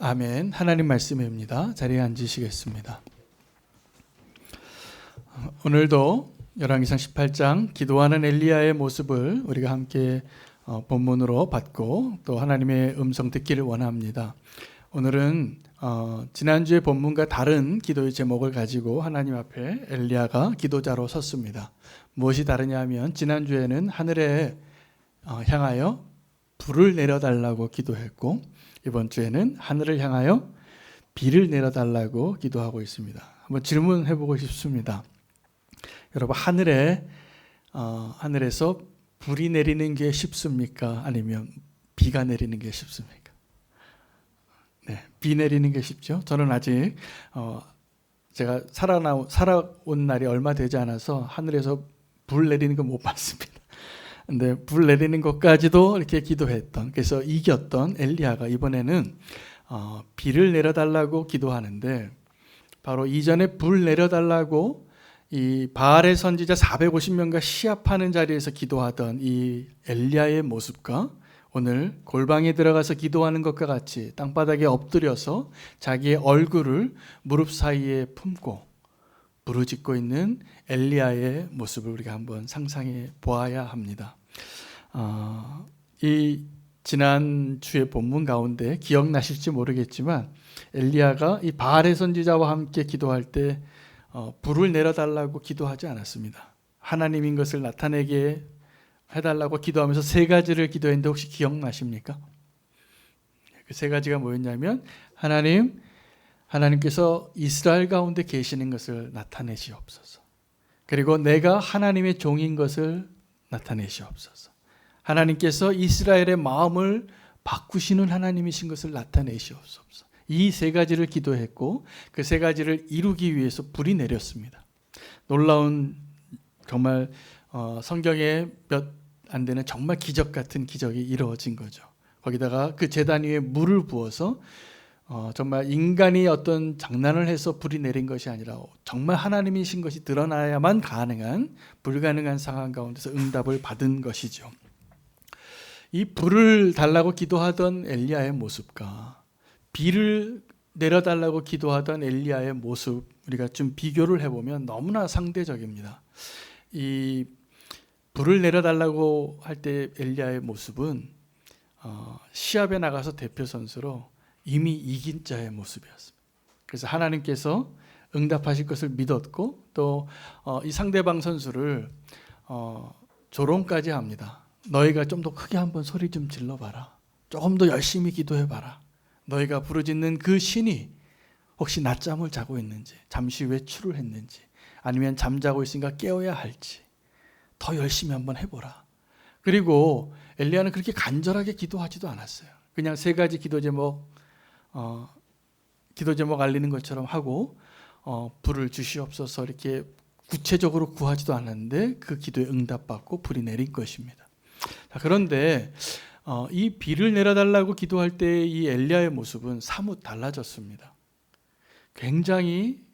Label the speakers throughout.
Speaker 1: 아멘. 하나님 말씀입니다. 자리에 앉으시겠습니다. 오늘도 열왕기상 18장 기도하는 엘리야의 모습을 우리가 함께 본문으로 받고 또 하나님의 음성 듣기를 원합니다. 오늘은 지난주의 본문과 다른 기도의 제목을 가지고 하나님 앞에 엘리야가 기도자로 섰습니다. 무엇이 다르냐 하면 지난주에는 하늘에 향하여 불을 내려달라고 기도했고 이번 주에는 하늘을 향하여 비를 내려달라고 기도하고 있습니다. 한번 질문해 보고 싶습니다. 여러분, 하늘에서 불이 내리는 게 쉽습니까? 아니면 비가 내리는 게 쉽습니까? 네, 비 내리는 게 쉽죠. 저는 아직 제가 살아온 날이 얼마 되지 않아서 하늘에서 불 내리는 거 못 봤습니다. 근데 불 내리는 것까지도 이렇게 기도했던, 그래서 이겼던 엘리야가 이번에는 비를 내려달라고 기도하는데, 바로 이전에 불 내려달라고 이 바알의 선지자 450명과 시합하는 자리에서 기도하던 이 엘리야의 모습과 오늘 골방에 들어가서 기도하는 것과 같이 땅바닥에 엎드려서 자기의 얼굴을 무릎 사이에 품고 부르짖고 있는 엘리야의 모습을 우리가 한번 상상해 보아야 합니다. 이 지난주의 본문 가운데 기억나실지 모르겠지만 엘리야가 이 바알의 선지자와 함께 기도할 때 불을 내려달라고 기도하지 않았습니다. 하나님인 것을 나타내게 해달라고 기도하면서 세 가지를 기도했는데 혹시 기억나십니까? 그 세 가지가 뭐였냐면 하나님께서 이스라엘 가운데 계시는 것을 나타내시옵소서. 그리고 내가 하나님의 종인 것을 나타내시옵소서. 하나님께서 이스라엘의 마음을 바꾸시는 하나님이신 것을 나타내시옵소서. 이 세 가지를 기도했고 그 세 가지를 이루기 위해서 불이 내렸습니다. 놀라운 정말 성경에 몇 안 되는 정말 기적 같은 기적이 이루어진 거죠. 거기다가 그 제단 위에 물을 부어서 정말 인간이 어떤 장난을 해서 불이 내린 것이 아니라 정말 하나님이신 것이 드러나야만 가능한 불가능한 상황 가운데서 응답을 받은 것이죠. 이 불을 달라고 기도하던 엘리야의 모습과 비를 내려달라고 기도하던 엘리야의 모습, 우리가 좀 비교를 해보면 너무나 상대적입니다. 이 불을 내려달라고 할 때 엘리야의 모습은 시합에 나가서 대표 선수로 이미 이긴 자의 모습이었습니다. 그래서 하나님께서 응답하실 것을 믿었고 또 이 상대방 선수를 조롱까지 합니다. 너희가 좀 더 크게 한번 소리 좀 질러봐라. 조금 더 열심히 기도해봐라. 너희가 부르짖는 그 신이 혹시 낮잠을 자고 있는지, 잠시 외출을 했는지, 아니면 잠자고 있으니까 깨워야 할지 더 열심히 한번 해보라. 그리고 엘리야는 그렇게 간절하게 기도하지도 않았어요. 그냥 세 가지 기도 제목 알리는 것처럼 하고 불을 주시옵소서 이렇게 구체적으로 구하지도 않았는데 그 기도에 응답받고 불이 내린 것입니다. 그런데 이 비를 내려달라고 기도할 때 이 엘리야의 모습은 사뭇 달라졌습니다. 굉장히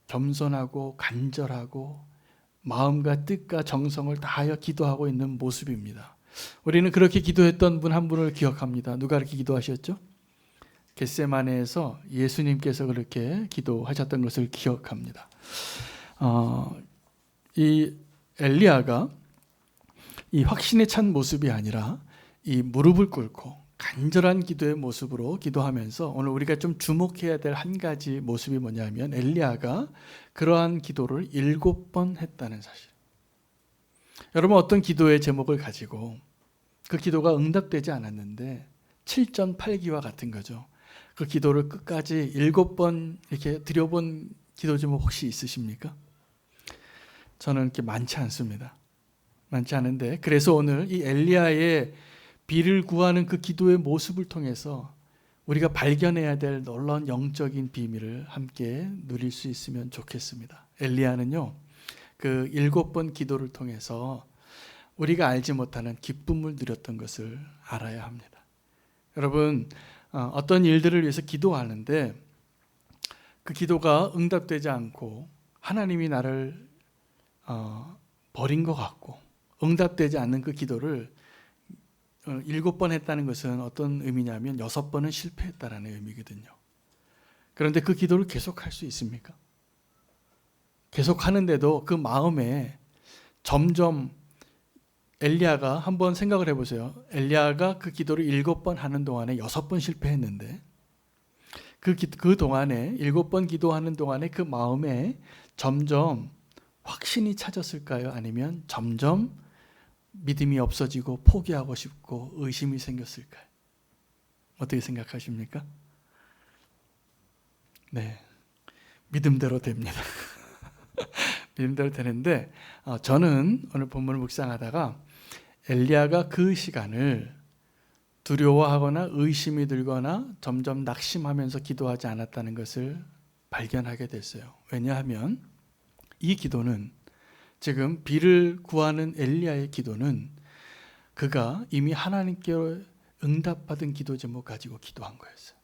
Speaker 1: 겸손하고 간절하고 마음과 뜻과 정성을 다하여 기도하고 있는 모습입니다. 우리는 그렇게 기도했던 분 한 분을 기억합니다. 누가 그렇게 기도하셨죠? 겟세마네에서 예수님께서 그렇게 기도하셨던 것을 기억합니다. 이 엘리야가 이 확신에 찬 모습이 아니라 이 무릎을 꿇고 간절한 기도의 모습으로 기도하면서 오늘 우리가 좀 주목해야 될 한 가지 모습이 뭐냐면 엘리야가 그러한 기도를 7번 했다는 사실. 여러분, 어떤 기도의 제목을 가지고 그 기도가 응답되지 않았는데 7전 8기와 같은 거죠. 그 기도를 끝까지 7번 이렇게 드려본 기도 제목 혹시 있으십니까? 저는 이렇게 많지 않습니다. 많지 않은데 그래서 오늘 이 엘리야의 비를 구하는 그 기도의 모습을 통해서 우리가 발견해야 될 놀라운 영적인 비밀을 함께 누릴 수 있으면 좋겠습니다. 엘리야는요, 그 7번 기도를 통해서 우리가 알지 못하는 기쁨을 누렸던 것을 알아야 합니다. 여러분, 어떤 일들을 위해서 기도하는데 그 기도가 응답되지 않고 하나님이 나를 버린 것 같고 응답되지 않는 그 기도를 7번 했다는 것은 어떤 의미냐면 6번은 실패했다라는 의미거든요. 그런데 그 기도를 계속할 수 있습니까? 계속하는데도 그 마음에 점점 엘리야가 한번 생각을 해보세요. 엘리야가 그 기도를 7번 하는 동안에 6번 실패했는데 그 동안에 7번 기도하는 동안에 그 마음에 점점 확신이 찾았을까요? 아니면 점점 믿음이 없어지고 포기하고 싶고 의심이 생겼을까요? 어떻게 생각하십니까? 네, 믿음대로 됩니다. 믿음대로 되는데 저는 오늘 본문을 묵상하다가 엘리야가 그 시간을 두려워하거나 의심이 들거나 점점 낙심하면서 기도하지 않았다는 것을 발견하게 됐어요. 왜냐하면 이 기도는 지금 비를 구하는 엘리야의 기도는 그가 이미 하나님께 응답받은 기도 제목 가지고 기도한 거였어요.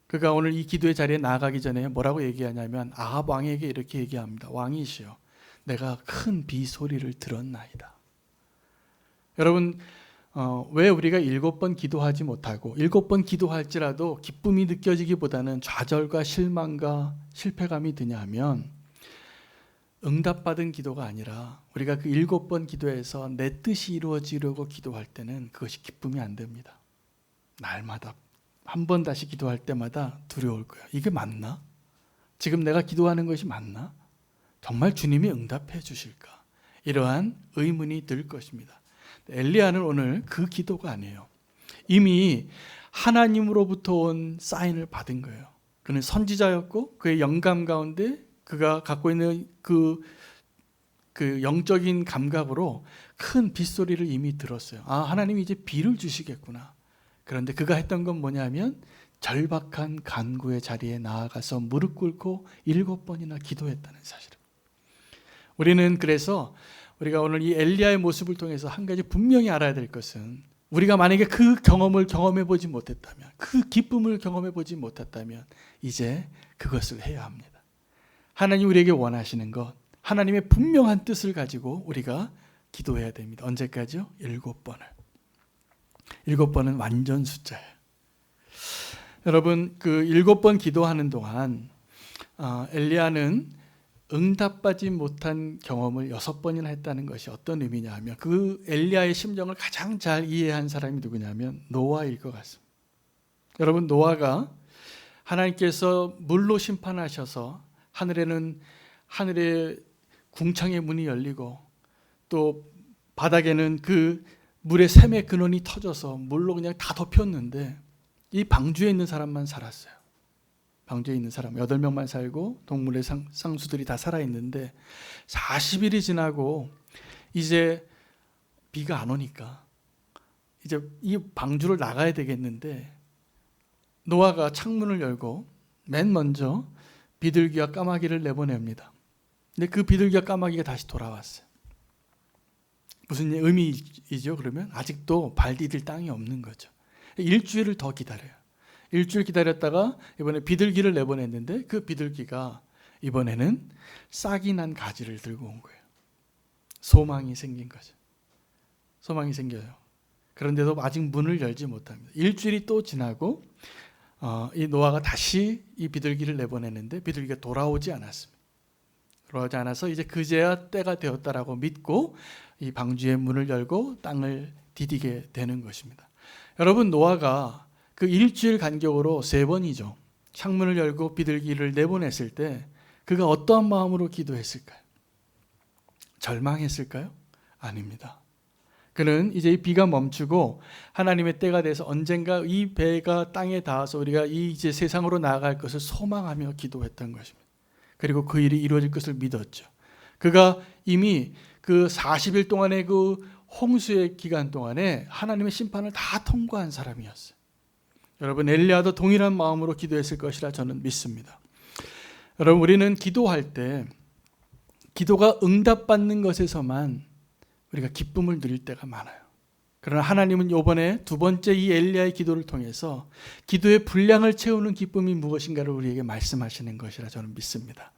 Speaker 1: 그가 오늘 이 기도의 자리에 나아가기 전에 뭐라고 얘기하냐면 아합 왕에게 이렇게 얘기합니다. 왕이시여, 내가 큰 비 소리를 들었나이다. 여러분, 왜 우리가 7번 기도하지 못하고 7번 기도할지라도 기쁨이 느껴지기보다는 좌절과 실망과 실패감이 드냐 하면 응답받은 기도가 아니라 우리가 그 7번 기도에서 내 뜻이 이루어지려고 기도할 때는 그것이 기쁨이 안 됩니다. 날마다 한 번 다시 기도할 때마다 두려울 거예요. 이게 맞나? 지금 내가 기도하는 것이 맞나? 정말 주님이 응답해 주실까? 이러한 의문이 들 것입니다. 엘리야는 오늘 그 기도가 아니에요. 이미 하나님으로부터 온 사인을 받은 거예요. 그는 선지자였고 그의 영감 가운데 그가 갖고 있는 그 영적인 감각으로 큰 빗소리를 이미 들었어요. 아, 하나님이 이제 비를 주시겠구나. 그런데 그가 했던 건 뭐냐면 절박한 간구의 자리에 나아가서 무릎 꿇고 7번이나 기도했다는 사실입니다. 우리는 그래서 우리가 오늘 이 엘리야의 모습을 통해서 한 가지 분명히 알아야 될 것은 우리가 만약에 그 경험을 경험해 보지 못했다면, 그 기쁨을 경험해 보지 못했다면 이제 그것을 해야 합니다. 하나님 우리에게 원하시는 것, 하나님의 분명한 뜻을 가지고 우리가 기도해야 됩니다. 언제까지요? 7번을. 7번은 완전 숫자예요. 여러분, 그 7번 기도하는 동안 엘리야는 응답받지 못한 경험을 6번이나 했다는 것이 어떤 의미냐 하면 그 엘리야의 심정을 가장 잘 이해한 사람이 누구냐면 노아일 것 같습니다. 여러분, 노아가 하나님께서 물로 심판하셔서 하늘의 궁창의 문이 열리고 또 바닥에는 그 물의 샘의 근원이 터져서 물로 그냥 다 덮였는데 이 방주에 있는 사람만 살았어요. 방주에 있는 사람 8명만 살고 동물의 상수들이 다 살아있는데 40일이 지나고 이제 비가 안 오니까 이제 이 방주를 나가야 되겠는데 노아가 창문을 열고 맨 먼저 비둘기와 까마귀를 내보냅니다. 근데 그 비둘기와 까마귀가 다시 돌아왔어요. 무슨 의미이죠? 그러면 아직도 발 디딜 땅이 없는 거죠. 일주일을 더 기다려요. 일주일 기다렸다가 이번에 비둘기를 내보냈는데 그 비둘기가 이번에는 싹이 난 가지를 들고 온 거예요. 소망이 생긴 거죠. 소망이 생겨요. 그런데도 아직 문을 열지 못합니다. 일주일이 또 지나고 이 노아가 다시 이 비둘기를 내보냈는데 비둘기가 돌아오지 않았습니다. 돌아오지 않아서 이제 그제야 때가 되었다라고 믿고 이 방주의 문을 열고 땅을 디디게 되는 것입니다. 여러분, 노아가 그 일주일 간격으로 3번이죠. 창문을 열고 비둘기를 내보냈을 때 그가 어떠한 마음으로 기도했을까요? 절망했을까요? 아닙니다. 그는 이제 이 비가 멈추고 하나님의 때가 돼서 언젠가 이 배가 땅에 닿아서 우리가 이제 세상으로 나아갈 것을 소망하며 기도했던 것입니다. 그리고 그 일이 이루어질 것을 믿었죠. 그가 이미 그 40일 동안의 그 홍수의 기간 동안에 하나님의 심판을 다 통과한 사람이었어요. 여러분, 엘리야도 동일한 마음으로 기도했을 것이라 저는 믿습니다. 여러분, 우리는 기도할 때 기도가 응답받는 것에서만 우리가 기쁨을 누릴 때가 많아요. 그러나 하나님은 이번에 2번째 이 엘리야의 기도를 통해서 기도의 분량을 채우는 기쁨이 무엇인가를 우리에게 말씀하시는 것이라 저는 믿습니다.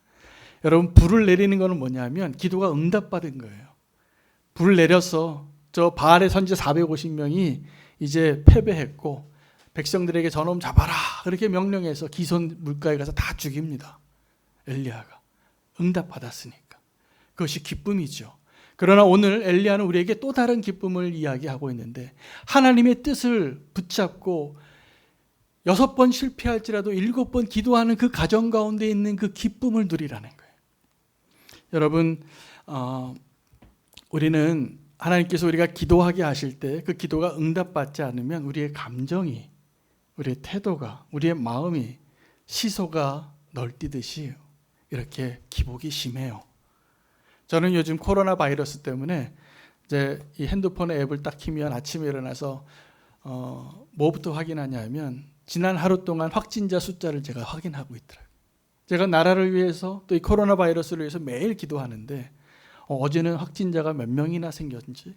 Speaker 1: 여러분, 불을 내리는 것은 뭐냐면 기도가 응답받은 거예요. 불을 내려서 저 바알의 선지자 450명이 이제 패배했고 백성들에게 저놈 잡아라 그렇게 명령해서 기손 물가에 가서 다 죽입니다. 엘리야가 응답받았으니까. 그것이 기쁨이죠. 그러나 오늘 엘리야는 우리에게 또 다른 기쁨을 이야기하고 있는데 하나님의 뜻을 붙잡고 6번 실패할지라도 7번 기도하는 그 가정 가운데 있는 그 기쁨을 누리라는 거예요. 여러분, 우리는 하나님께서 우리가 기도하게 하실 때 그 기도가 응답받지 않으면 우리의 감정이, 우리의 태도가, 우리의 마음이 시소가 널뛰듯이 이렇게 기복이 심해요. 저는 요즘 코로나 바이러스 때문에 이제 이 핸드폰의 앱을 딱 키면 아침에 일어나서 뭐부터 확인하냐면 지난 하루 동안 확진자 숫자를 제가 확인하고 있더라고요. 제가 나라를 위해서 또 이 코로나 바이러스를 위해서 매일 기도하는데 어제는 확진자가 몇 명이나 생겼는지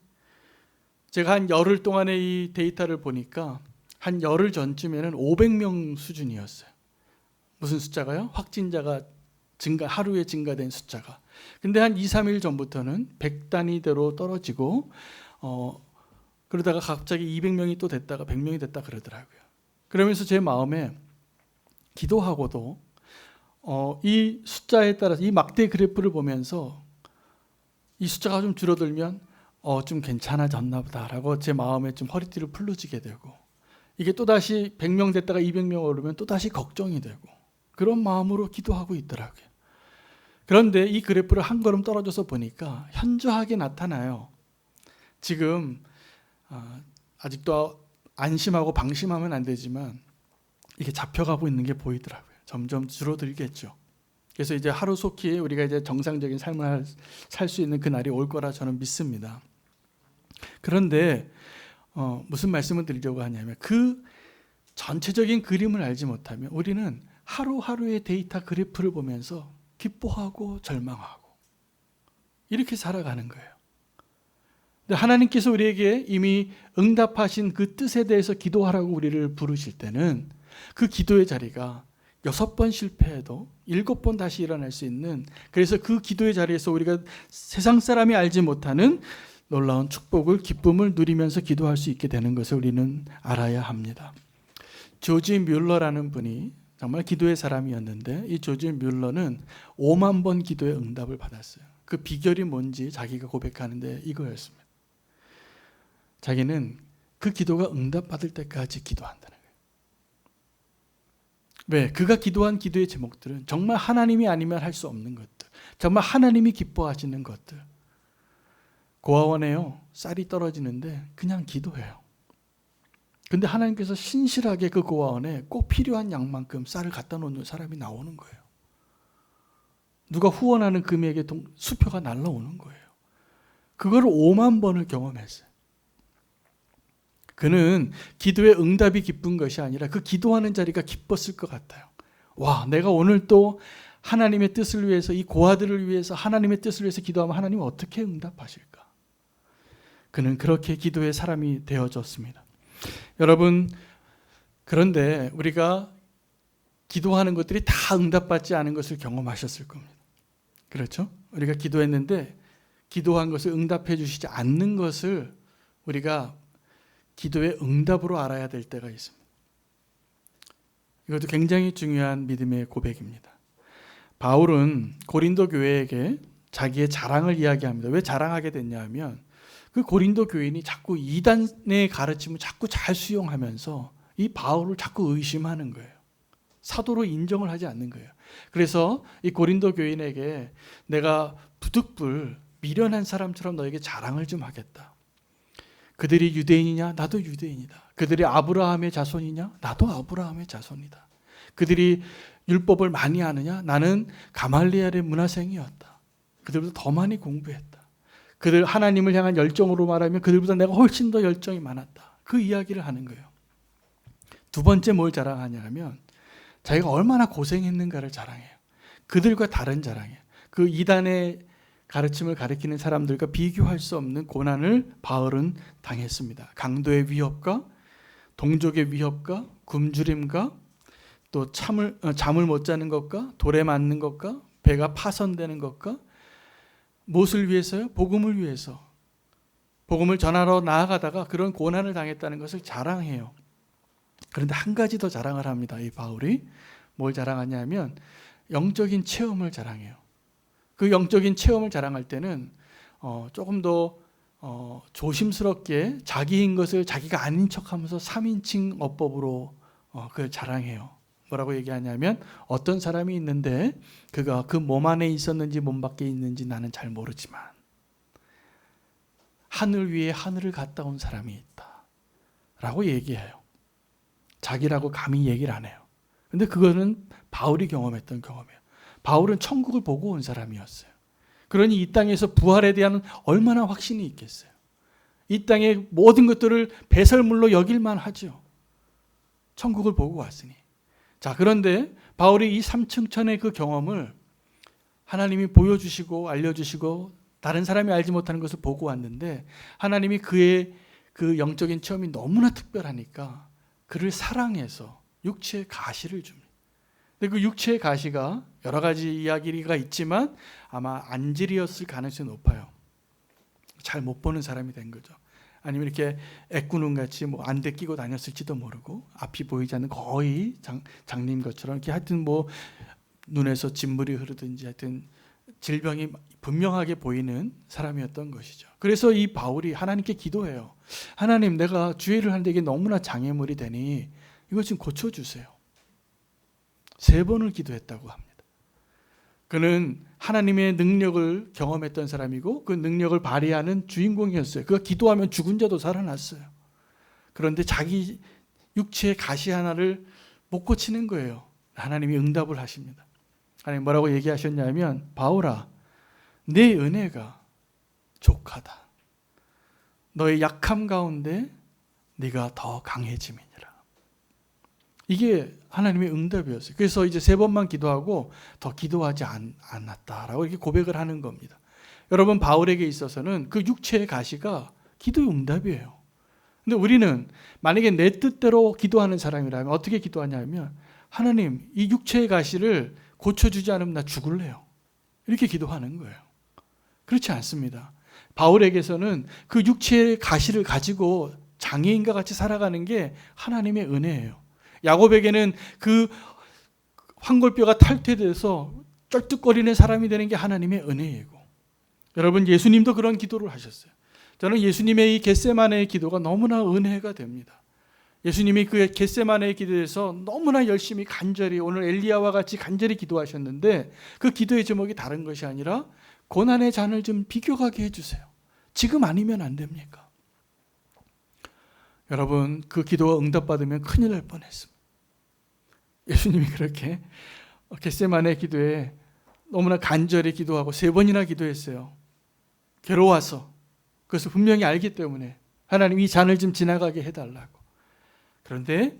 Speaker 1: 제가 한 열흘 동안의 이 데이터를 보니까 한 열흘 전쯤에는 500명 수준이었어요. 무슨 숫자가요? 확진자가 하루에 증가된 숫자가. 근데 한 2, 3일 전부터는 100단위대로 떨어지고 그러다가 갑자기 200명이 또 됐다가 100명이 됐다 그러더라고요. 그러면서 제 마음에 기도하고도 이 숫자에 따라서 이 막대 그래프를 보면서 이 숫자가 좀 줄어들면 좀 괜찮아졌나 보다라고 제 마음에 좀 허리띠를 풀어지게 되고 이게 또다시 100명 됐다가 200명 오르면 또다시 걱정이 되고 그런 마음으로 기도하고 있더라고요. 그런데 이 그래프를 한 걸음 떨어져서 보니까 현저하게 나타나요. 지금 아직도 안심하고 방심하면 안 되지만 이게 잡혀가고 있는 게 보이더라고요. 점점 줄어들겠죠. 그래서 이제 하루속히 우리가 이제 정상적인 삶을 살 수 있는 그날이 올 거라 저는 믿습니다. 그런데 무슨 말씀을 드리려고 하냐면 그 전체적인 그림을 알지 못하면 우리는 하루하루의 데이터 그래프를 보면서 기뻐하고 절망하고 이렇게 살아가는 거예요. 근데 하나님께서 우리에게 이미 응답하신 그 뜻에 대해서 기도하라고 우리를 부르실 때는 그 기도의 자리가 6번 실패해도 7번 다시 일어날 수 있는, 그래서 그 기도의 자리에서 우리가 세상 사람이 알지 못하는 놀라운 축복을, 기쁨을 누리면서 기도할 수 있게 되는 것을 우리는 알아야 합니다. 조지 뮬러라는 분이 정말 기도의 사람이었는데 이 조지 뮬러는 5만 번 기도의 응답을 받았어요. 그 비결이 뭔지 자기가 고백하는데 이거였습니다. 자기는 그 기도가 응답받을 때까지 기도한다는 거예요. 왜? 그가 기도한 기도의 제목들은 정말 하나님이 아니면 할 수 없는 것들, 정말 하나님이 기뻐하시는 것들. 고아원에요, 쌀이 떨어지는데 그냥 기도해요. 근데 하나님께서 신실하게 그 고아원에 꼭 필요한 양만큼 쌀을 갖다 놓는 사람이 나오는 거예요. 누가 후원하는 금액에 수표가 날라오는 거예요. 그거를 5만 번을 경험했어요. 그는 기도의 응답이 기쁜 것이 아니라 그 기도하는 자리가 기뻤을 것 같아요. 와, 내가 오늘 또 하나님의 뜻을 위해서, 이 고아들을 위해서 하나님의 뜻을 위해서 기도하면 하나님은 어떻게 응답하실까? 그는 그렇게 기도의 사람이 되어졌습니다. 여러분, 그런데 우리가 기도하는 것들이 다 응답받지 않은 것을 경험하셨을 겁니다. 그렇죠? 우리가 기도했는데 기도한 것을 응답해 주시지 않는 것을 우리가 기도의 응답으로 알아야 될 때가 있습니다. 이것도 굉장히 중요한 믿음의 고백입니다. 바울은 고린도 교회에게 자기의 자랑을 이야기합니다. 왜 자랑하게 됐냐 하면 그 고린도 교인이 자꾸 이단의 가르침을 자꾸 잘 수용하면서 이 바울을 자꾸 의심하는 거예요. 사도로 인정을 하지 않는 거예요. 그래서 이 고린도 교인에게 내가 부득불 미련한 사람처럼 너에게 자랑을 좀 하겠다. 그들이 유대인이냐? 나도 유대인이다. 그들이 아브라함의 자손이냐? 나도 아브라함의 자손이다. 그들이 율법을 많이 아느냐? 나는 가말리엘의 문화생이었다. 그들보다 더 많이 공부했다. 그들 하나님을 향한 열정으로 말하면 그들보다 내가 훨씬 더 열정이 많았다. 그 이야기를 하는 거예요. 두 번째 뭘 자랑하냐 하면 자기가 얼마나 고생했는가를 자랑해요. 그들과 다른 자랑이에요. 그 이단의 가르침을 가리키는 사람들과 비교할 수 없는 고난을 바울은 당했습니다. 강도의 위협과 동족의 위협과 굶주림과 또 잠을 못 자는 것과 돌에 맞는 것과 배가 파손되는 것과 무엇을 위해서요? 복음을 위해서. 복음을 전하러 나아가다가 그런 고난을 당했다는 것을 자랑해요. 그런데 한 가지 더 자랑을 합니다. 이 바울이 뭘 자랑하냐면 영적인 체험을 자랑해요. 그 영적인 체험을 자랑할 때는 조금 더 조심스럽게 자기인 것을 자기가 아닌 척하면서 3인칭 어법으로 그걸 자랑해요. 뭐라고 얘기하냐면 어떤 사람이 있는데 그가 그 몸 안에 있었는지 몸 밖에 있는지 나는 잘 모르지만 하늘 위에 하늘을 갔다 온 사람이 있다 라고 얘기해요. 자기라고 감히 얘기를 안 해요. 근데 그거는 바울이 경험했던 경험이에요. 바울은 천국을 보고 온 사람이었어요. 그러니 이 땅에서 부활에 대한 얼마나 확신이 있겠어요. 이 땅의 모든 것들을 배설물로 여길만 하죠. 천국을 보고 왔으니. 자, 그런데 바울이 이 삼층천의 그 경험을 하나님이 보여주시고 알려주시고 다른 사람이 알지 못하는 것을 보고 왔는데 하나님이 그의 그 영적인 체험이 너무나 특별하니까 그를 사랑해서 육체의 가시를 줍니다. 근데 그 육체의 가시가 여러 가지 이야기가 있지만 아마 안질이었을 가능성이 높아요. 잘 못 보는 사람이 된 거죠. 아니면 이렇게 애꾸눈같이 뭐 안대 끼고 다녔을지도 모르고 앞이 보이지 않는 거의 장님 것처럼 이렇게 하여튼 뭐 눈에서 진물이 흐르든지 하여튼 질병이 분명하게 보이는 사람이었던 것이죠. 그래서 이 바울이 하나님께 기도해요. 하나님, 내가 주의를 하는데 이게 너무나 장애물이 되니 이거 좀 고쳐주세요. 3번을 기도했다고 합니다. 그는 하나님의 능력을 경험했던 사람이고 그 능력을 발휘하는 주인공이었어요. 그가 기도하면 죽은 자도 살아났어요. 그런데 자기 육체의 가시 하나를 못 고치는 거예요. 하나님이 응답을 하십니다. 하나님 뭐라고 얘기하셨냐면 바울아, 내 은혜가 족하다. 너의 약함 가운데 네가 더 강해짐이니라. 이게 하나님의 응답이었어요. 그래서 이제 3번만 기도하고 더 기도하지 않았다라고 이렇게 고백을 하는 겁니다. 여러분, 바울에게 있어서는 그 육체의 가시가 기도의 응답이에요. 근데 우리는 만약에 내 뜻대로 기도하는 사람이라면 어떻게 기도하냐면 하나님, 이 육체의 가시를 고쳐주지 않으면 나 죽을래요. 이렇게 기도하는 거예요. 그렇지 않습니다. 바울에게서는 그 육체의 가시를 가지고 장애인과 같이 살아가는 게 하나님의 은혜예요. 야곱에게는 그 황골뼈가 탈퇴돼서 쩔뚝거리는 사람이 되는 게 하나님의 은혜이고, 여러분 예수님도 그런 기도를 하셨어요. 저는 예수님의 이 겟세마네의 기도가 너무나 은혜가 됩니다. 예수님이 그 겟세마네의 기도에서 너무나 열심히 간절히 오늘 엘리야와 같이 간절히 기도하셨는데 그 기도의 제목이 다른 것이 아니라 고난의 잔을 좀 비교하게 해주세요. 지금 아니면 안 됩니까? 여러분, 그 기도가 응답받으면 큰일 날 뻔했습니다. 예수님이 그렇게 겟세마네 기도에 너무나 간절히 기도하고 3번이나 기도했어요. 괴로워서. 그것을 분명히 알기 때문에 하나님 이 잔을 좀 지나가게 해달라고. 그런데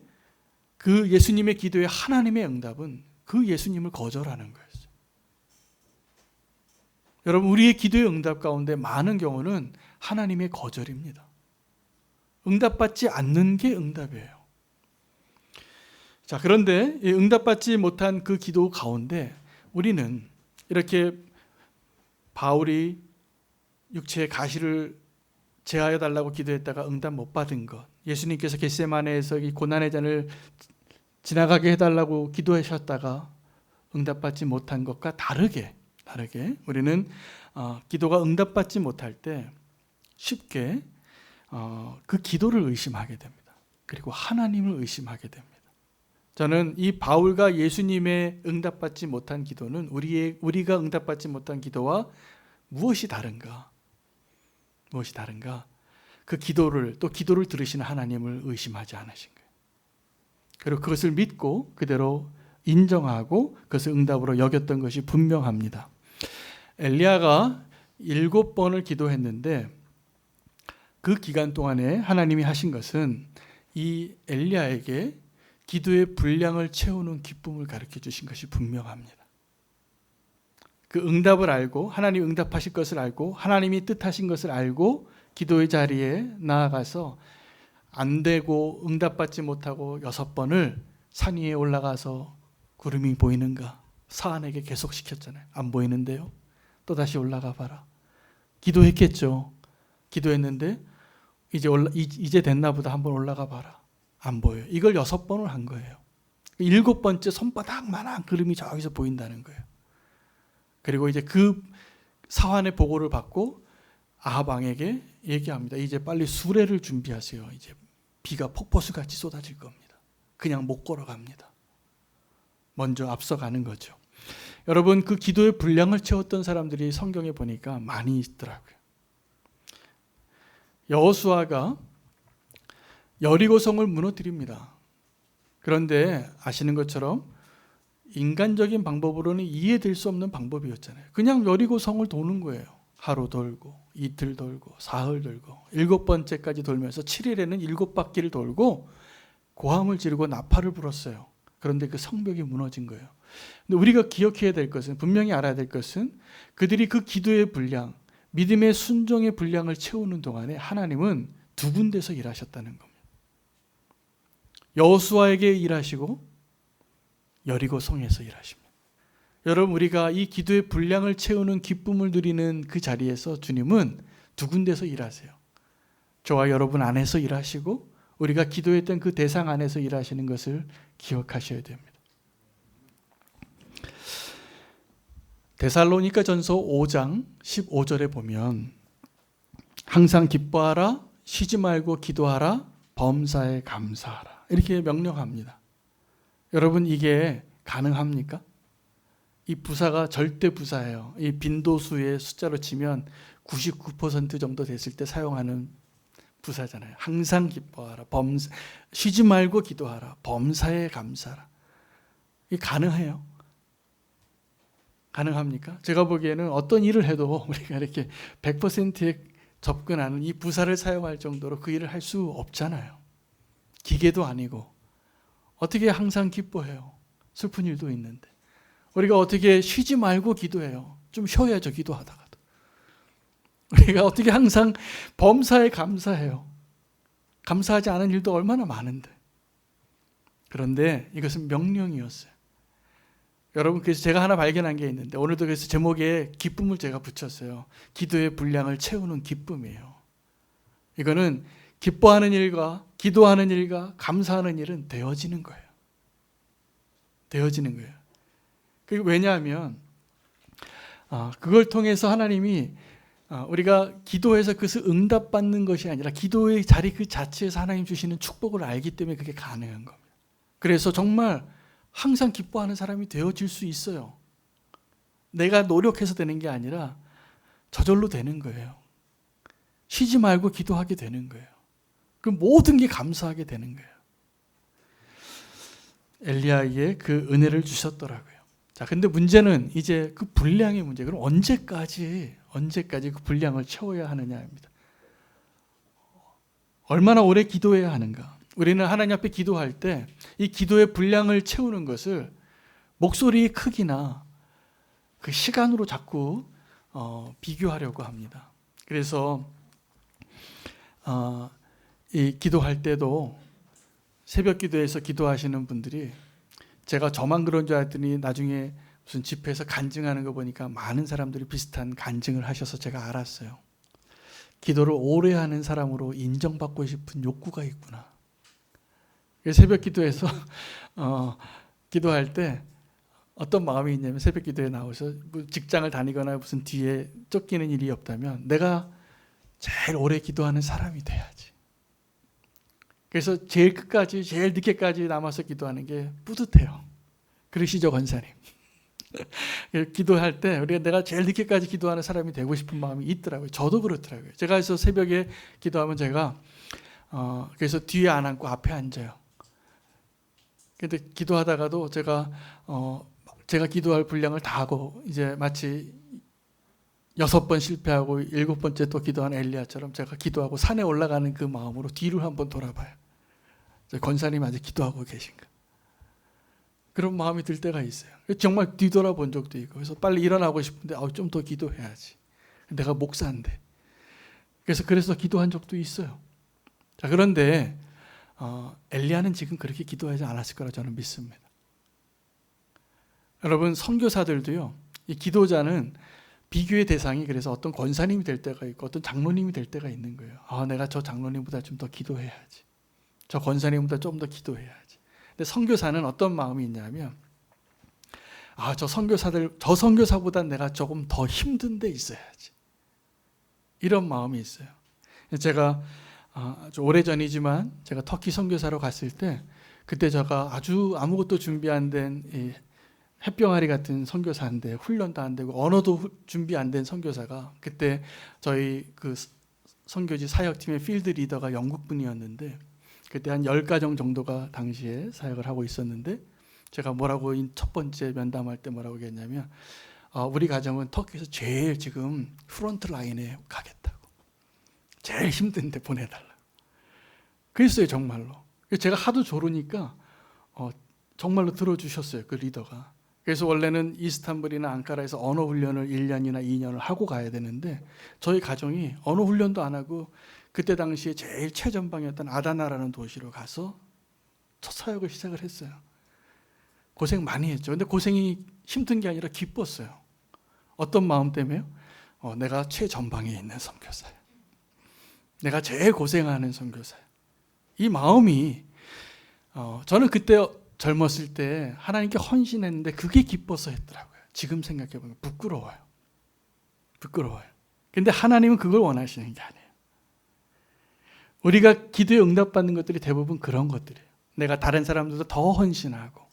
Speaker 1: 그 예수님의 기도에 하나님의 응답은 그 예수님을 거절하는 거였어요. 여러분, 우리의 기도의 응답 가운데 많은 경우는 하나님의 거절입니다. 응답받지 않는 게 응답이에요. 자, 그런데 응답받지 못한 그 기도 가운데 우리는 이렇게 바울이 육체의 가시를 제하여 달라고 기도했다가 응답 못 받은 것, 예수님께서 겟세마네에서 이 고난의 잔을 지나가게 해달라고 기도하셨다가 응답받지 못한 것과 다르게 우리는 기도가 응답받지 못할 때 쉽게 그 기도를 의심하게 됩니다. 그리고 하나님을 의심하게 됩니다. 저는 이 바울과 예수님의 응답받지 못한 기도는 우리가 응답받지 못한 기도와 무엇이 다른가? 그 기도를 들으시는 하나님을 의심하지 않으신 거예요. 그리고 그것을 믿고 그대로 인정하고 그것을 응답으로 여겼던 것이 분명합니다. 엘리야가 7번을 기도했는데 그 기간 동안에 하나님이 하신 것은 이 엘리야에게 기도의 분량을 채우는 기쁨을 가르쳐 주신 것이 분명합니다. 그 응답을 알고 하나님 응답하실 것을 알고 하나님이 뜻하신 것을 알고 기도의 자리에 나아가서 안 되고 응답받지 못하고 6번을 산 위에 올라가서 구름이 보이는가? 사안에게 계속 시켰잖아요. 안 보이는데요. 또 다시 올라가 봐라. 기도했겠죠. 기도했는데 이제 됐나 보다 한번 올라가 봐라. 안 보여요. 이걸 6번을 한 거예요. 7번째 손바닥만한 그림이 저기서 보인다는 거예요. 그리고 이제 그 사환의 보고를 받고 아합 왕에게 얘기합니다. 이제 빨리 수레를 준비하세요. 이제 비가 폭포수같이 쏟아질 겁니다. 그냥 못 걸어갑니다. 먼저 앞서가는 거죠. 여러분, 그 기도의 분량을 채웠던 사람들이 성경에 보니까 많이 있더라고요. 여호수아가 여리고성을 무너뜨립니다. 그런데 아시는 것처럼 인간적인 방법으로는 이해될 수 없는 방법이었잖아요. 그냥 여리고성을 도는 거예요. 하루 돌고 이틀 돌고 사흘 돌고 7번째까지 돌면서 7일에는 7바퀴를 돌고 고함을 지르고 나팔을 불었어요. 그런데 그 성벽이 무너진 거예요. 근데 우리가 기억해야 될 것은, 분명히 알아야 될 것은, 그들이 그 기도의 분량, 믿음의 순종의 분량을 채우는 동안에 하나님은 두 군데서 일하셨다는 겁니다. 여호수아에게 일하시고 여리고성에서 일하십니다. 여러분, 우리가 이 기도의 분량을 채우는 기쁨을 누리는 그 자리에서 주님은 두 군데서 일하세요. 저와 여러분 안에서 일하시고 우리가 기도했던 그 대상 안에서 일하시는 것을 기억하셔야 됩니다. 데살로니가전서 5장 15절에 보면 항상 기뻐하라, 쉬지 말고 기도하라, 범사에 감사하라, 이렇게 명령합니다. 여러분, 이게 가능합니까? 이 부사가 절대 부사예요. 이 빈도수의 숫자로 치면 99% 정도 됐을 때 사용하는 부사잖아요. 항상 기뻐하라, 쉬지 말고 기도하라, 범사에 감사하라. 이게 가능해요? 가능합니까? 제가 보기에는 어떤 일을 해도 우리가 이렇게 100%에 접근하는 이 부사를 사용할 정도로 그 일을 할 수 없잖아요. 기계도 아니고. 어떻게 항상 기뻐해요? 슬픈 일도 있는데. 우리가 어떻게 쉬지 말고 기도해요? 좀 쉬어야죠, 기도하다가도. 우리가 어떻게 항상 범사에 감사해요? 감사하지 않은 일도 얼마나 많은데. 그런데 이것은 명령이었어요. 여러분, 그래서 제가 하나 발견한 게 있는데, 오늘도 그래서 제목에 기쁨을 제가 붙였어요. 기도의 분량을 채우는 기쁨이에요. 이거는 기뻐하는 일과 기도하는 일과 감사하는 일은 되어지는 거예요. 되어지는 거예요. 그게 왜냐하면 그걸 통해서 하나님이 우리가 기도해서 그것을 응답받는 것이 아니라 기도의 자리 그 자체에서 하나님 주시는 축복을 알기 때문에 그게 가능한 겁니다. 그래서 정말 항상 기뻐하는 사람이 되어질 수 있어요. 내가 노력해서 되는 게 아니라 저절로 되는 거예요. 쉬지 말고 기도하게 되는 거예요. 그 모든 게 감사하게 되는 거예요. 엘리야에게 그 은혜를 주셨더라고요. 자, 근데 문제는 이제 그 분량의 문제. 그럼 언제까지 그 분량을 채워야 하느냐입니다. 얼마나 오래 기도해야 하는가? 우리는 하나님 앞에 기도할 때 이 기도의 분량을 채우는 것을 목소리의 크기나 그 시간으로 자꾸 비교하려고 합니다. 그래서 이 기도할 때도 새벽 기도에서 기도하시는 분들이, 제가 저만 그런 줄 알았더니 나중에 무슨 집회에서 간증하는 거 보니까 많은 사람들이 비슷한 간증을 하셔서 제가 알았어요. 기도를 오래 하는 사람으로 인정받고 싶은 욕구가 있구나. 새벽 기도에서 기도할 때 어떤 마음이 있냐면, 새벽 기도에 나와서 직장을 다니거나 무슨 뒤에 쫓기는 일이 없다면 내가 제일 오래 기도하는 사람이 돼야지. 그래서 제일 끝까지, 제일 늦게까지 남아서 기도하는 게 뿌듯해요. 그러시죠, 권사님? 기도할 때 우리가 내가 제일 늦게까지 기도하는 사람이 되고 싶은 마음이 있더라고요. 저도 그렇더라고요. 제가 그래서 새벽에 기도하면 제가 그래서 뒤에 안 앉고 앞에 앉아요. 근데 기도하다가도 제가 기도할 분량을 다 하고 이제 마치 6번 실패하고 7번째 또 기도한 엘리야처럼 제가 기도하고 산에 올라가는 그 마음으로 뒤를 한번 돌아봐요. 권사님 아직 기도하고 계신가? 그런 마음이 들 때가 있어요. 정말 뒤돌아본 적도 있고, 그래서 빨리 일어나고 싶은데 좀 더 기도해야지. 내가 목사인데. 그래서 기도한 적도 있어요. 자, 그런데 엘리야는 지금 그렇게 기도하지 않았을 거라 저는 믿습니다. 여러분, 선교사들도요, 이 기도자는 비교의 대상이 그래서 어떤 권사님이 될 때가 있고 어떤 장로님이 될 때가 있는 거예요. 내가 저 장로님보다 좀 더 기도해야지. 저 권사님보다 좀 더 기도해야지. 근데 선교사는 어떤 마음이 있냐면 저 선교사보다 내가 조금 더 힘든 데 있어야지. 이런 마음이 있어요. 제가 아주 오래전이지만 제가 터키 선교사로 갔을 때 그때 제가 아주 아무것도 준비 안 된 햇병아리 같은 선교사인데 훈련도 안 되고 언어도 준비 안 된 선교사가 그때 저희 그 선교지 사역팀의 필드 리더가 영국 분이었는데 그때 한 10가정 정도가 당시에 사역을 하고 있었는데 제가 뭐라고 첫 번째 면담할 때 뭐라고 얘기했냐면 우리 가정은 터키에서 제일 지금 프론트 라인에 가겠다고. 제일 힘든데 보내달라고. 그랬어요 정말로. 제가 하도 조르니까 정말로 들어주셨어요 그 리더가. 그래서 원래는 이스탄불이나 앙카라에서 언어 훈련을 1년이나 2년을 하고 가야 되는데 저희 가정이 언어 훈련도 안 하고 그때 당시에 제일 최전방이었던 아다나라는 도시로 가서 첫 사역을 시작을 했어요. 고생 많이 했죠. 근데 고생이 힘든 게 아니라 기뻤어요. 어떤 마음 때문에요? 내가 최전방에 있는 선교사야. 내가 제일 고생하는 선교사야. 이 마음이 저는 그때 젊었을 때 하나님께 헌신했는데 그게 기뻐서 했더라고요. 지금 생각해보면 부끄러워요. 근데 하나님은 그걸 원하시는 게 아니에요. 우리가 기도에 응답받는 것들이 대부분 그런 것들이에요. 내가 다른 사람들보다 더 헌신하고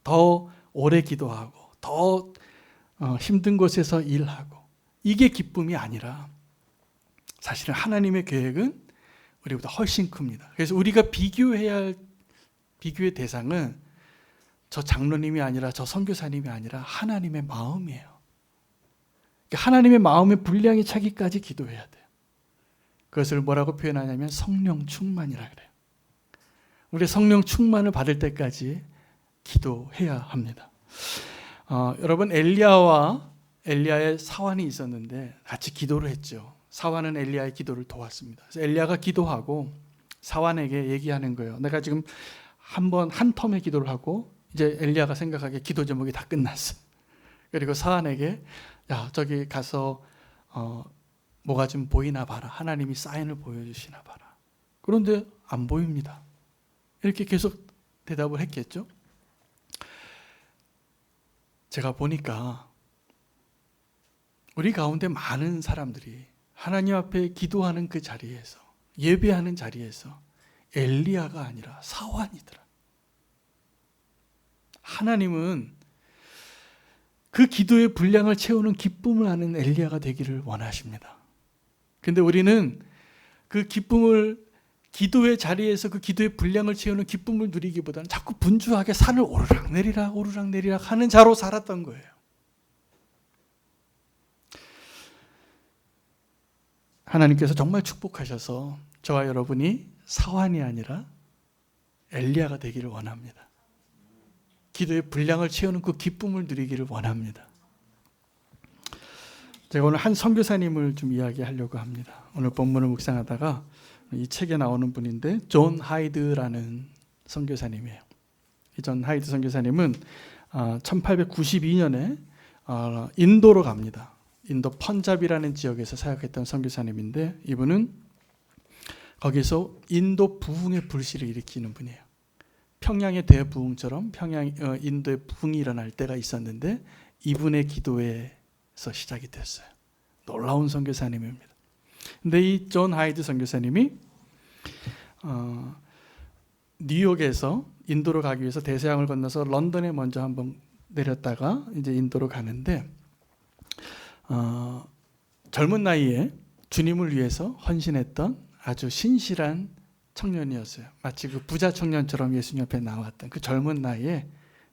Speaker 1: 더 오래 기도하고 더 힘든 곳에서 일하고 이게 기쁨이 아니라 사실은 하나님의 계획은 우리보다 훨씬 큽니다. 그래서 우리가 비교해야 할 비교의 대상은 저 장로님이 아니라 저 선교사님이 아니라 하나님의 마음이에요. 그러니까 하나님의 마음의 분량이 차기까지 기도해야 돼요. 그것을 뭐라고 표현하냐면 성령 충만이라 그래요. 우리 성령 충만을 받을 때까지 기도해야 합니다. 여러분 엘리야와 엘리야의 사환이 있었는데 같이 기도를 했죠. 사환은 엘리야의 기도를 도왔습니다. 그래서 엘리야가 기도하고 사환에게 얘기하는 거예요. 내가 지금 한 텀의 기도를 하고 이제 엘리야가 생각하기에 기도 제목이 다 끝났어. 그리고 사환에게 야 저기 가서 뭐가 좀 보이나 봐라. 하나님이 사인을 보여주시나 봐라. 그런데 안 보입니다. 이렇게 계속 대답을 했겠죠. 제가 보니까 우리 가운데 많은 사람들이 하나님 앞에 기도하는 그 자리에서 예배하는 자리에서 엘리야가 아니라 사환이더라. 하나님은 그 기도의 분량을 채우는 기쁨을 아는 엘리야가 되기를 원하십니다. 근데 우리는 그 기쁨을 기도의 자리에서 그 기도의 분량을 채우는 기쁨을 누리기보다는 자꾸 분주하게 산을 오르락내리락 하는 자로 살았던 거예요. 하나님께서 정말 축복하셔서 저와 여러분이 사환이 아니라 엘리야가 되기를 원합니다. 기도의 분량을 채우는 그 기쁨을 누리기를 원합니다. 제가 오늘 한 선교사님을 좀 이야기하려고 합니다. 오늘 본문을 묵상하다가 이 책에 나오는 분인데 존 하이드라는 선교사님이에요. 이 존 하이드 선교사님은 1892년에 인도로 갑니다. 인도 펀잡이라는 지역에서 사역했던 선교사님인데 이분은 거기서 인도 부흥의 불씨를 일으키는 분이에요. 평양의 대부흥처럼 인도의 부흥이 일어날 때가 있었는데 이분의 기도에서 시작이 됐어요. 놀라운 선교사님입니다. 근데 이 존 하이드 선교사님이 뉴욕에서 인도로 가기 위해서 대서양을 건너서 런던에 먼저 한번 내렸다가 이제 인도로 가는데 젊은 나이에 주님을 위해서 헌신했던 아주 신실한 청년이었어요. 마치 그 부자 청년처럼 예수님 앞에 나왔던 그 젊은 나이에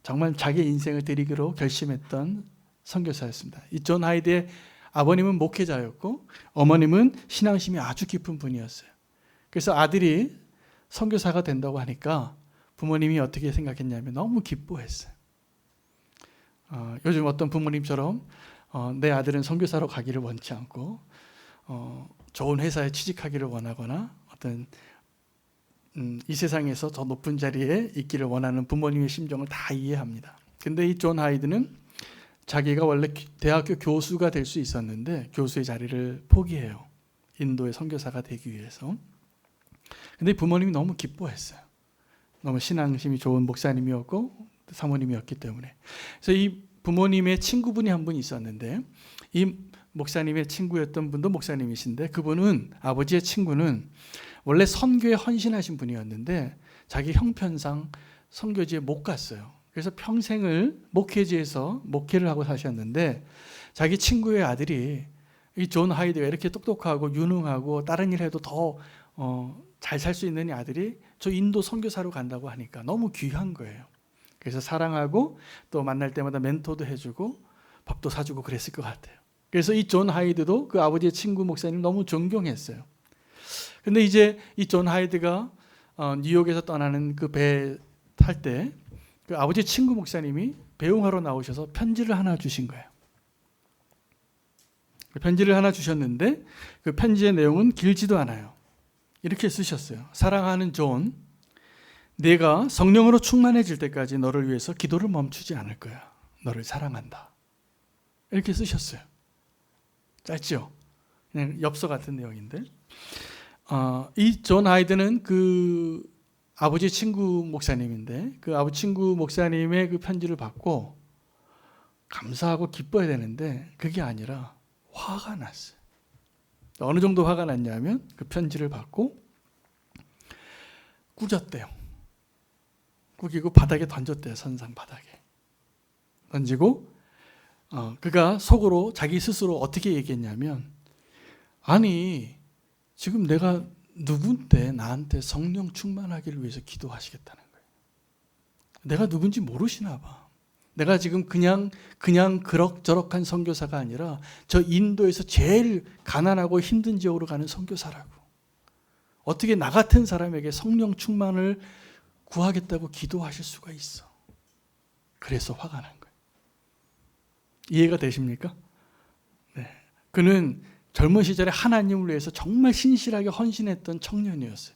Speaker 1: 정말 자기 인생을 드리기로 결심했던 선교사였습니다. 이 존 하이드의 아버님은 목회자였고 어머님은 신앙심이 아주 깊은 분이었어요. 그래서 아들이 선교사가 된다고 하니까 부모님이 어떻게 생각했냐면 너무 기뻐했어요. 요즘 어떤 부모님처럼 내 아들은 선교사로 가기를 원치 않고 좋은 회사에 취직하기를 원하거나 어떤 이 세상에서 더 높은 자리에 있기를 원하는 부모님의 심정을 다 이해합니다. 근데 이 존 하이드는 자기가 원래 대학교 교수가 될 수 있었는데 교수의 자리를 포기해요. 인도의 선교사가 되기 위해서. 근데 부모님이 너무 기뻐했어요. 너무 신앙심이 좋은 목사님이었고 사모님이었기 때문에. 그래서 이 부모님의 친구분이 한 분 있었는데 이 목사님의 친구였던 분도 목사님이신데 그분은 아버지의 친구는 원래 선교에 헌신하신 분이었는데 자기 형편상 선교지에 못 갔어요. 그래서 평생을 목회지에서 목회를 하고 사셨는데 자기 친구의 아들이 이 존 하이드가 이렇게 똑똑하고 유능하고 다른 일 해도 더 잘 살 수 있는 이 아들이 저 인도 선교사로 간다고 하니까 너무 귀한 거예요. 그래서 사랑하고 또 만날 때마다 멘토도 해주고 밥도 사주고 그랬을 것 같아요. 그래서 이 존 하이드도 그 아버지의 친구 목사님 너무 존경했어요. 근데 이제 이 존 하이드가 뉴욕에서 떠나는 그 배 탈 때 그 아버지 친구 목사님이 배웅하러 나오셔서 편지를 하나 주신 거예요. 편지를 하나 주셨는데 그 편지의 내용은 길지도 않아요. 이렇게 쓰셨어요. 사랑하는 존, 내가 성령으로 충만해질 때까지 너를 위해서 기도를 멈추지 않을 거야. 너를 사랑한다. 이렇게 쓰셨어요. 짧죠? 그냥 엽서 같은 내용인데 이 존 하이드는 그 아버지 친구 목사님인데 그 아버지 친구 목사님의 그 편지를 받고 감사하고 기뻐야 되는데 그게 아니라 화가 났어요. 어느 정도 화가 났냐면 그 편지를 받고 꾸졌대요. 꾸기고 바닥에 던졌대요. 선상 바닥에 던지고 그가 속으로 자기 스스로 어떻게 얘기했냐면 아니 지금 내가 누군데 나한테 성령 충만하기를 위해서 기도하시겠다는 거예요. 내가 누군지 모르시나 봐. 내가 지금 그냥 그럭저럭한 선교사가 아니라 저 인도에서 제일 가난하고 힘든 지역으로 가는 선교사라고. 어떻게 나 같은 사람에게 성령 충만을 구하겠다고 기도하실 수가 있어. 그래서 화가 난 거예요. 이해가 되십니까? 네. 그는 젊은 시절에 하나님을 위해서 정말 신실하게 헌신했던 청년이었어요.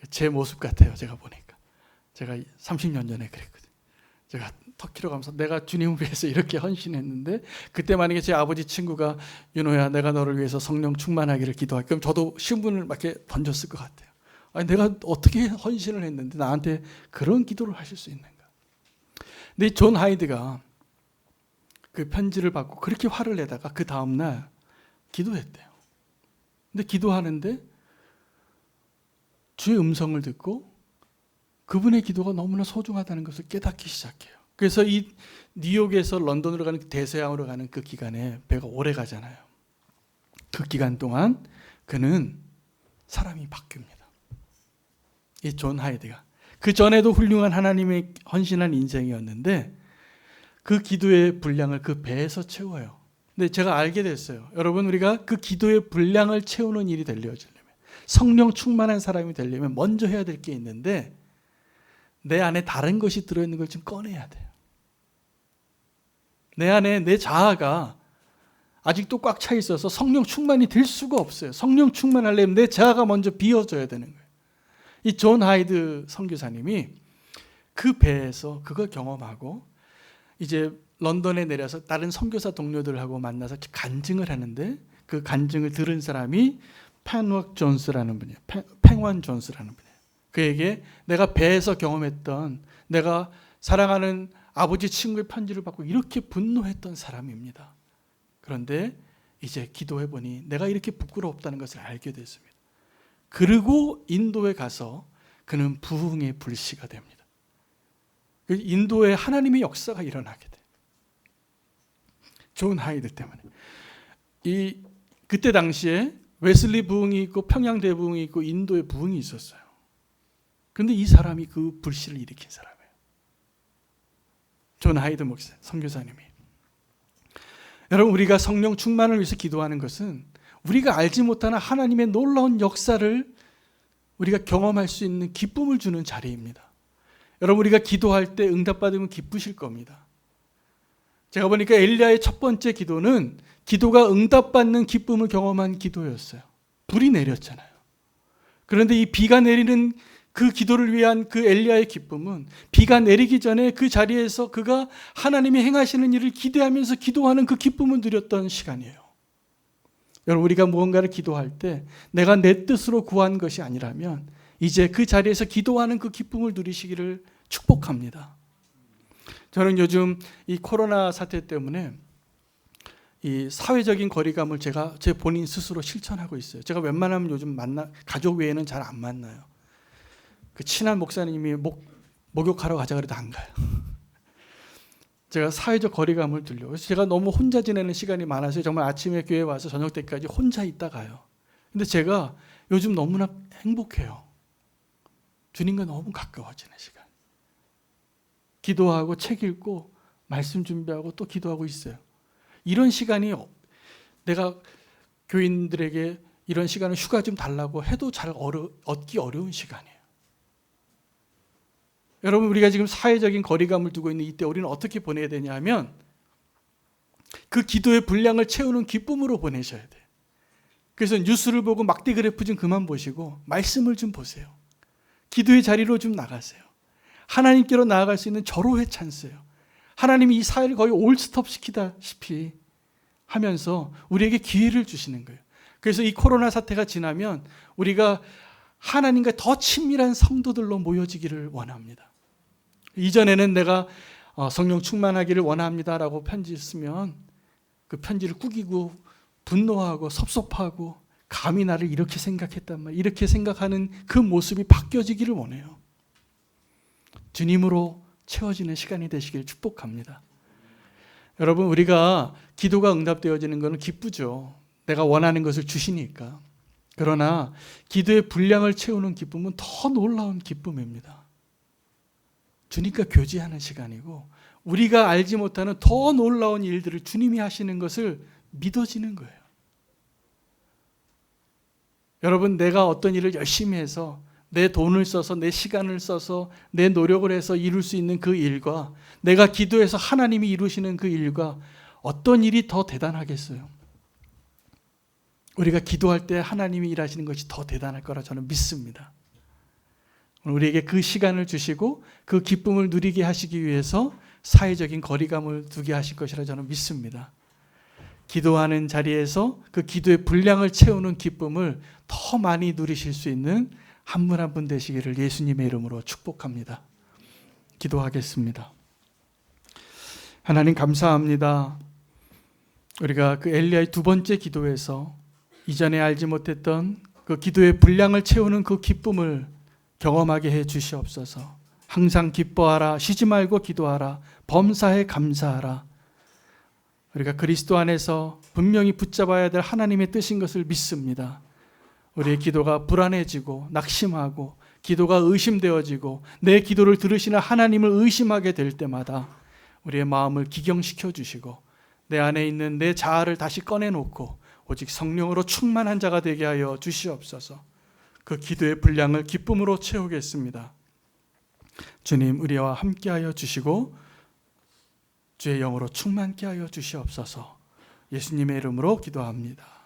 Speaker 1: 제 모습 같아요. 제가 보니까. 제가 30년 전에 그랬거든요. 제가 터키로 가면서 내가 주님을 위해서 이렇게 헌신했는데 그때 만약에 제 아버지 친구가 윤호야 내가 너를 위해서 성령 충만하기를 기도할게. 그럼 저도 신분을 막 이렇게 던졌을 것 같아요. 아니 내가 어떻게 헌신을 했는데 나한테 그런 기도를 하실 수 있는가. 근데 이 존 하이드가 그 편지를 받고 그렇게 화를 내다가 그 다음날 기도했대요. 근데 기도하는데 주의 음성을 듣고 그분의 기도가 너무나 소중하다는 것을 깨닫기 시작해요. 그래서 이 뉴욕에서 런던으로 가는 대서양으로 가는 그 기간에 배가 오래 가잖아요. 그 기간 동안 그는 사람이 바뀝니다. 이 존 하이드가. 그 전에도 훌륭한 하나님의 헌신한 인생이었는데 그 기도의 분량을 그 배에서 채워요. 근데 제가 알게 됐어요. 여러분 우리가 그 기도의 분량을 채우는 일이 되려면 성령 충만한 사람이 되려면 먼저 해야 될 게 있는데 내 안에 다른 것이 들어있는 걸 좀 꺼내야 돼요. 내 안에 내 자아가 아직도 꽉 차 있어서 성령 충만이 될 수가 없어요. 성령 충만하려면 내 자아가 먼저 비워져야 되는 거예요. 이 존 하이드 선교사님이 그 배에서 그걸 경험하고 이제 런던에 내려서 다른 선교사 동료들하고 만나서 간증을 하는데 그 간증을 들은 사람이 펜웍 존스라는 분이에요. 팽원 존스라는 분이에요. 그에게 내가 배에서 경험했던 내가 사랑하는 아버지 친구의 편지를 받고 이렇게 분노했던 사람입니다. 그런데 이제 기도해보니 내가 이렇게 부끄럽다는 것을 알게 됐습니다. 그리고 인도에 가서 그는 부흥의 불씨가 됩니다. 인도에 하나님의 역사가 일어나게 돼요. 존 하이드 때문에. 그때 당시에 웨슬리 부흥이 있고 평양대 부흥이 있고 인도의 부흥이 있었어요. 그런데 이 사람이 그 불씨를 일으킨 사람이에요. 존 하이드 목사, 선교사님이. 여러분 우리가 성령 충만을 위해서 기도하는 것은 우리가 알지 못하는 하나님의 놀라운 역사를 우리가 경험할 수 있는 기쁨을 주는 자리입니다. 여러분 우리가 기도할 때 응답받으면 기쁘실 겁니다. 제가 보니까 엘리야의 첫 번째 기도는 기도가 응답받는 기쁨을 경험한 기도였어요. 불이 내렸잖아요. 그런데 이 비가 내리는 그 기도를 위한 그 엘리야의 기쁨은 비가 내리기 전에 그 자리에서 그가 하나님이 행하시는 일을 기대하면서 기도하는 그 기쁨을 누렸던 시간이에요. 여러분, 우리가 무언가를 기도할 때 내가 내 뜻으로 구한 것이 아니라면 이제 그 자리에서 기도하는 그 기쁨을 누리시기를 축복합니다. 저는 요즘 이 코로나 사태 때문에 이 사회적인 거리감을 제가 제 본인 스스로 실천하고 있어요. 제가 웬만하면 요즘 가족 외에는 잘 안 만나요. 그 친한 목사님이 목욕하러 가자 그래도 안 가요. 제가 사회적 거리감을 두려고. 그래서 제가 너무 혼자 지내는 시간이 많아서 정말 아침에 교회 와서 저녁 때까지 혼자 있다 가요. 근데 제가 요즘 너무나 행복해요. 주님과 너무 가까워지는 시간. 기도하고 책 읽고 말씀 준비하고 또 기도하고 있어요. 이런 시간이 내가 교인들에게 이런 시간을 휴가 좀 달라고 해도 잘 얻기 어려운 시간이에요. 여러분, 우리가 지금 사회적인 거리감을 두고 있는 이때 우리는 어떻게 보내야 되냐 하면 그 기도의 분량을 채우는 기쁨으로 보내셔야 돼요. 그래서 뉴스를 보고 막대 그래프 좀 그만 보시고 말씀을 좀 보세요. 기도의 자리로 좀 나가세요. 하나님께로 나아갈 수 있는 절호의 찬스예요. 하나님이 이 사회를 거의 올스톱 시키다시피 하면서 우리에게 기회를 주시는 거예요. 그래서 이 코로나 사태가 지나면 우리가 하나님과 더 친밀한 성도들로 모여지기를 원합니다. 이전에는 내가 성령 충만하기를 원합니다라고 편지 쓰면 그 편지를 꾸기고 분노하고 섭섭하고 감히 나를 이렇게 생각했단 말, 이렇게 생각하는 그 모습이 바뀌어지기를 원해요. 주님으로 채워지는 시간이 되시길 축복합니다. 여러분, 우리가 기도가 응답되어지는 것은 기쁘죠. 내가 원하는 것을 주시니까. 그러나 기도의 분량을 채우는 기쁨은 더 놀라운 기쁨입니다. 주님과 교제하는 시간이고 우리가 알지 못하는 더 놀라운 일들을 주님이 하시는 것을 믿어지는 거예요. 여러분, 내가 어떤 일을 열심히 해서 내 돈을 써서 내 시간을 써서 내 노력을 해서 이룰 수 있는 그 일과 내가 기도해서 하나님이 이루시는 그 일과 어떤 일이 더 대단하겠어요? 우리가 기도할 때 하나님이 일하시는 것이 더 대단할 거라 저는 믿습니다. 우리에게 그 시간을 주시고 그 기쁨을 누리게 하시기 위해서 사회적인 거리감을 두게 하실 것이라 저는 믿습니다. 기도하는 자리에서 그 기도의 분량을 채우는 기쁨을 더 많이 누리실 수 있는 한 분 한 분 되시기를 예수님의 이름으로 축복합니다. 기도하겠습니다. 하나님, 감사합니다. 우리가 그 엘리야의 두 번째 기도에서 이전에 알지 못했던 그 기도의 분량을 채우는 그 기쁨을 경험하게 해 주시옵소서. 항상 기뻐하라, 쉬지 말고 기도하라, 범사에 감사하라. 우리가 그리스도 안에서 분명히 붙잡아야 될 하나님의 뜻인 것을 믿습니다. 우리의 기도가 불안해지고 낙심하고 기도가 의심되어지고 내 기도를 들으시는 하나님을 의심하게 될 때마다 우리의 마음을 기경시켜 주시고 내 안에 있는 내 자아를 다시 꺼내놓고 오직 성령으로 충만한 자가 되게 하여 주시옵소서. 그 기도의 분량을 기쁨으로 채우겠습니다. 주님, 우리와 함께하여 주시고 주의 영으로 충만케 하여 주시옵소서. 예수님의 이름으로 기도합니다.